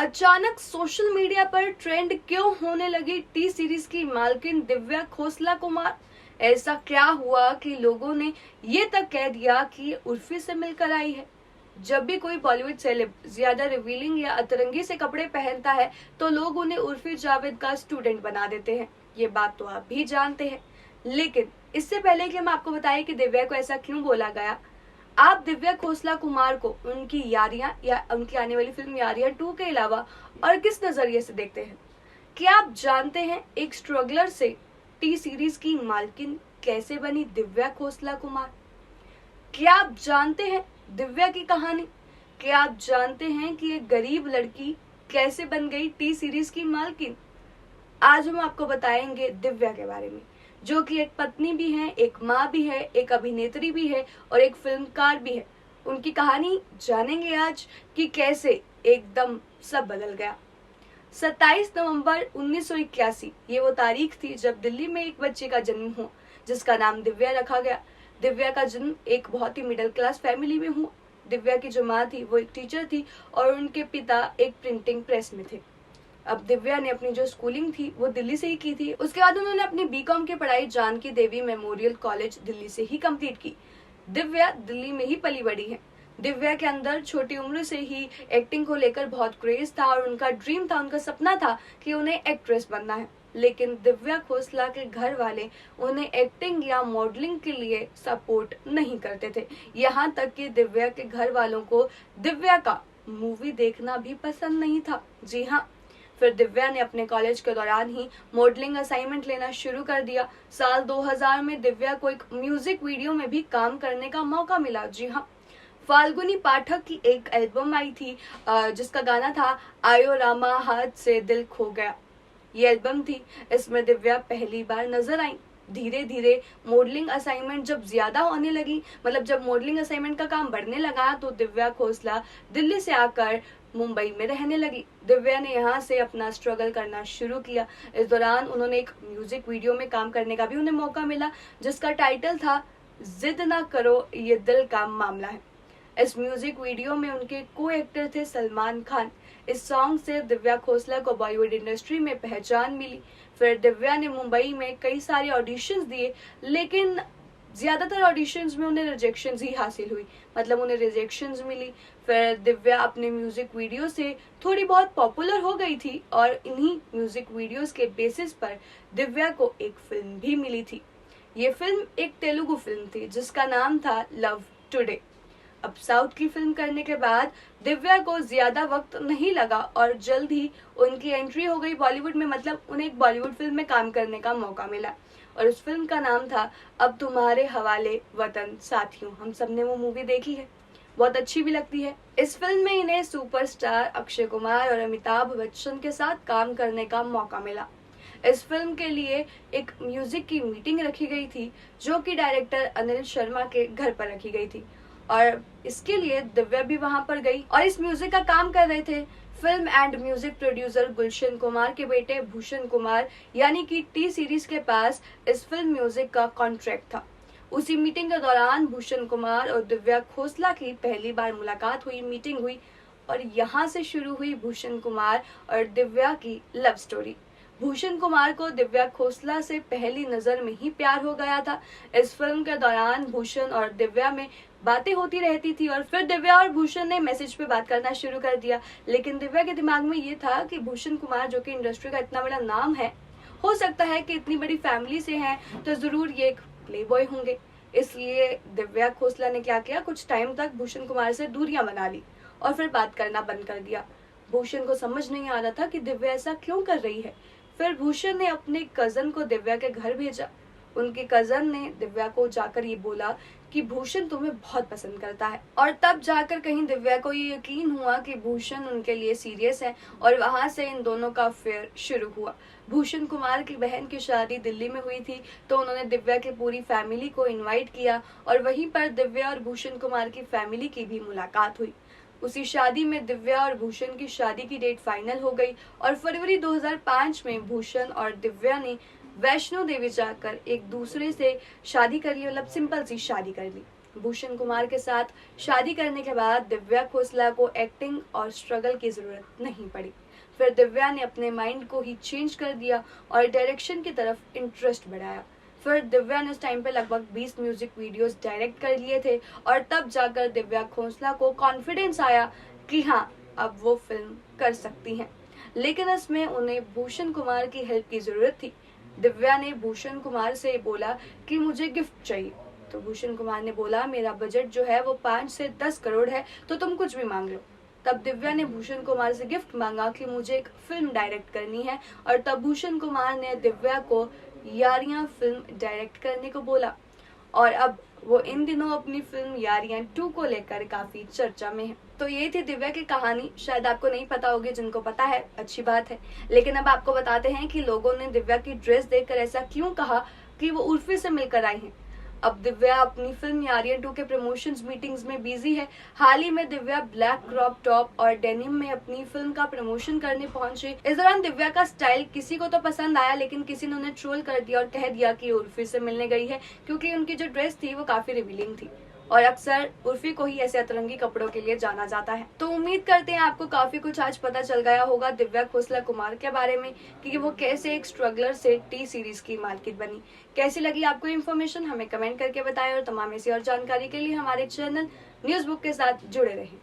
अचानक social media पर trend क्यों होने लगी टी सीरीज की मालकिन दिव्या खोसला कुमार। ऐसा क्या हुआ कि लोगों ने ये तक कह दिया कि ये उर्फी से मिलकर आई है। जब भी कोई बॉलीवुड सेलेब ज्यादा रिवीलिंग या अतरंगी से कपड़े पहनता है तो लोग उन्हें उर्फी जावेद का स्टूडेंट बना देते हैं। ये बात तो आप भी जानते हैं। लेकिन इससे पहले कि हम आपको बताएं कि दिव्या को ऐसा क्यों बोला गया, आप दिव्या खोसला कुमार को उनकी यारियां या उनकी आने वाली फिल्म यारियां 2 के अलावा और किस नजरिए से देखते हैं? क्या आप जानते हैं एक स्ट्रगलर से टी सीरीज की मालकिन कैसे बनी दिव्या खोसला कुमार? क्या आप जानते हैं दिव्या की कहानी? क्या आप जानते हैं कि एक गरीब लड़की कैसे बन गई टी सीरीज की मालकिन? आज हम आपको बताएंगे दिव्या के बारे में, जो कि एक पत्नी भी है, एक माँ भी है, एक अभिनेत्री भी है और एक फिल्मकार भी है। उनकी कहानी जानेंगे आज कि कैसे एकदम सब बदल गया। 27 नवंबर 1981 ये वो तारीख थी जब दिल्ली में एक बच्चे का जन्म हुआ जिसका नाम दिव्या रखा गया। दिव्या का जन्म एक बहुत ही मिडिल क्लास फैमिली में हुआ। दिव्या की जो माँ थी वो एक टीचर थी और उनके पिता एक प्रिंटिंग प्रेस में थे। अब दिव्या ने अपनी जो स्कूलिंग थी वो दिल्ली से ही की थी। उसके बाद उन्होंने अपनी बीकॉम की पढ़ाई जानकी देवी मेमोरियल कॉलेज दिल्ली से ही कंप्लीट की। दिव्या दिल्ली में ही पली बड़ी है। दिव्या के अंदर छोटी उम्र से ही एक्टिंग को लेकर बहुत क्रेज था और उनका ड्रीम था, उनका सपना था कि उन्हें एक्ट्रेस बनना है। लेकिन दिव्या खोसला के घर वाले उन्हें एक्टिंग या मॉडलिंग के लिए सपोर्ट नहीं करते थे। यहाँ तक कि दिव्या के घर वालों को दिव्या का मूवी देखना भी पसंद नहीं था। जी हाँ, फिर दिव्या ने अपने कॉलेज के दौरान ही मॉडलिंग असाइनमेंट लेना शुरू कर दिया। साल 2000 में दिव्या को एक म्यूजिक वीडियो में भी काम करने का मौका मिला। जी हाँ, फाल्गुनी पाठक की एक एल्बम आई थी जिसका गाना था आयो रामा हाथ से दिल खो गया। ये एल्बम थी, इसमें दिव्या पहली बार नजर आई। धीरे धीरे मॉडलिंग असाइनमेंट जब ज्यादा होने लगी, मतलब जब मॉडलिंग असाइनमेंट का काम बढ़ने लगा, तो दिव्या खोसला दिल्ली से आकर मुंबई में रहने लगी। दिव्या ने यहाँ से अपना स्ट्रगल करना शुरू किया। इस दौरान उन्होंने एक म्यूजिक वीडियो में काम करने का भी उन्हें मौका मिला जिसका टाइटल था जिद ना करो ये दिल का मामला है। इस म्यूजिक वीडियो में उनके को एक्टर थे सलमान खान। इस सॉन्ग से दिव्या खोसला को बॉलीवुड इंडस्ट्री में पहचान मिली। फिर दिव्या ने मुंबई में कई सारे ऑडिशंस दिए, लेकिन ज्यादातर ऑडिशंस में उन्हें रिजेक्शंस ही हासिल हुई, मतलब उन्हें रिजेक्शंस मिली। फिर दिव्या अपने म्यूजिक वीडियो से थोड़ी बहुत पॉपुलर हो गई थी और इन्हीं म्यूजिक वीडियोस के बेसिस पर दिव्या को एक फिल्म भी मिली थी। ये फिल्म एक तेलुगु फिल्म थी जिसका नाम था लव टुडे। अब साउथ की फिल्म करने के बाद दिव्या को ज्यादा वक्त नहीं लगा और जल्द ही उनकी एंट्री हो गई बॉलीवुड में, मतलब उन्हें एक बॉलीवुड फिल्म में काम करने का मौका मिला और उस फिल्म का नाम था अब तुम्हारे हवाले वतन। साथियों, हम सबने वो मूवी देखी है, बहुत अच्छी भी लगती है। इस फिल्म में इन्हें सुपरस्टार अक्षय कुमार और अमिताभ बच्चन के साथ काम करने का मौका मिला। इस फिल्म के लिए एक म्यूजिक की मीटिंग रखी गई थी जो कि डायरेक्टर अनिल शर्मा के घर पर रखी गई थी और इसके लिए दिव्या भी वहां पर गई और इस म्यूजिक का काम कर रहे थे film and music producer Gulshan Kumar के बेटे भूषण कुमार, यानी कि टी सीरीज के पास इस फिल्म म्यूजिक का कॉन्ट्रैक्ट था। उसी मीटिंग के दौरान भूषण कुमार और दिव्या खोसला की पहली बार मुलाकात हुई, मीटिंग हुई और यहाँ से शुरू हुई भूषण कुमार और दिव्या की लव स्टोरी। भूषण कुमार को दिव्या खोसला से पहली नजर में ही प्यार हो गया था। इस फिल्म के दौरान भूषण और दिव्या में बातें होती रहती थी और फिर दिव्या और भूषण ने मैसेज पे बात करना शुरू कर दिया। लेकिन दिव्या के दिमाग में ये था कि भूषण कुमार जो कि इंडस्ट्री का इतना बड़ा नाम है, हो सकता है कि इतनी बड़ी फैमिली से हैं तो जरूर ये एक प्ले बॉय होंगे। इसलिए दिव्या खोसला ने क्या किया, कुछ टाइम तक भूषण कुमार से दूरियां बना ली और फिर बात करना बंद कर दिया। भूषण को समझ नहीं आ रहा था कि दिव्या ऐसा क्यों कर रही है। फिर भूषण ने अपने कजन को दिव्या के घर भेजा। उनके कजन ने दिव्या को जाकर ये बोला कि भूषण तुम्हें बहुत पसंद करता है और तब जाकर कहीं दिव्या को ये यकीन हुआ कि भूषण उनके लिए सीरियस है और वहां से इन दोनों का अफेयर शुरू हुआ। भूषण कुमार की बहन की शादी दिल्ली में हुई थी तो उन्होंने दिव्या की पूरी फैमिली को इनवाइट किया और वहीं पर दिव्या और भूषण कुमार की फैमिली की भी मुलाकात हुई। उसी शादी में दिव्या और भूषण की शादी की डेट फाइनल हो गई और फरवरी 2005 में भूषण और दिव्या ने वैष्णो देवी जाकर एक दूसरे से शादी कर ली, मतलब सिंपल सी शादी कर ली। भूषण कुमार के साथ शादी करने के बाद दिव्या खोसला को एक्टिंग और स्ट्रगल की जरूरत नहीं पड़ी। फिर दिव्या ने अपने माइंड को ही चेंज कर दिया और डायरेक्शन की तरफ इंटरेस्ट बढ़ाया। फिर दिव्या ने उस टाइम पे लगभग 20 म्यूजिक वीडियोस डायरेक्ट कर लिए थे और तब जाकर दिव्या खोसला को कॉन्फिडेंस आया कि हाँ, अब वो फिल्म कर सकती हैं। लेकिन इसमें उन्हें भूषण कुमार की हेल्प की जरूरत थी। दिव्या ने भूषण कुमार से बोला कि मुझे गिफ्ट चाहिए, तो भूषण कुमार ने बोला मेरा बजट जो है वो 5 से 10 करोड़ है, तो तुम कुछ भी मांग लो। तब दिव्या ने भूषण कुमार से गिफ्ट मांगा कि मुझे एक फिल्म डायरेक्ट करनी है और तब भूषण कुमार ने दिव्या को यारियां फिल्म डायरेक्ट करने को बोला और अब वो इन दिनों अपनी फिल्म यारियां 2 को लेकर काफी चर्चा में है। तो ये थी दिव्या की कहानी। शायद आपको नहीं पता होगी, जिनको पता है अच्छी बात है, लेकिन अब आपको बताते हैं कि लोगों ने दिव्या की ड्रेस देखकर ऐसा क्यों कहा कि वो उर्फी से मिलकर आई हैं। अब दिव्या अपनी फिल्म यारियां 2 के प्रमोशंस मीटिंग्स में बिजी है। हाल ही में दिव्या ब्लैक क्रॉप टॉप और डेनिम में अपनी फिल्म का प्रमोशन करने पहुंचे। इस दौरान दिव्या का स्टाइल किसी को तो पसंद आया, लेकिन किसी ने उन्हें ट्रोल कर दिया और कह दिया कि उर्फी से मिलने गई है, क्योंकि उनकी जो ड्रेस थी वो काफी रिवीलिंग थी और अक्सर उर्फी को ही ऐसे अतरंगी कपड़ों के लिए जाना जाता है। तो उम्मीद करते हैं आपको काफी कुछ आज पता चल गया होगा दिव्या खोसला कुमार के बारे में कि वो कैसे एक स्ट्रगलर से टी सीरीज की मालकिन बनी। कैसी लगी आपको इन्फॉर्मेशन, हमें कमेंट करके बताएं और तमाम ऐसी और जानकारी के लिए हमारे चैनल न्यूज़ बुक के साथ जुड़े रहें।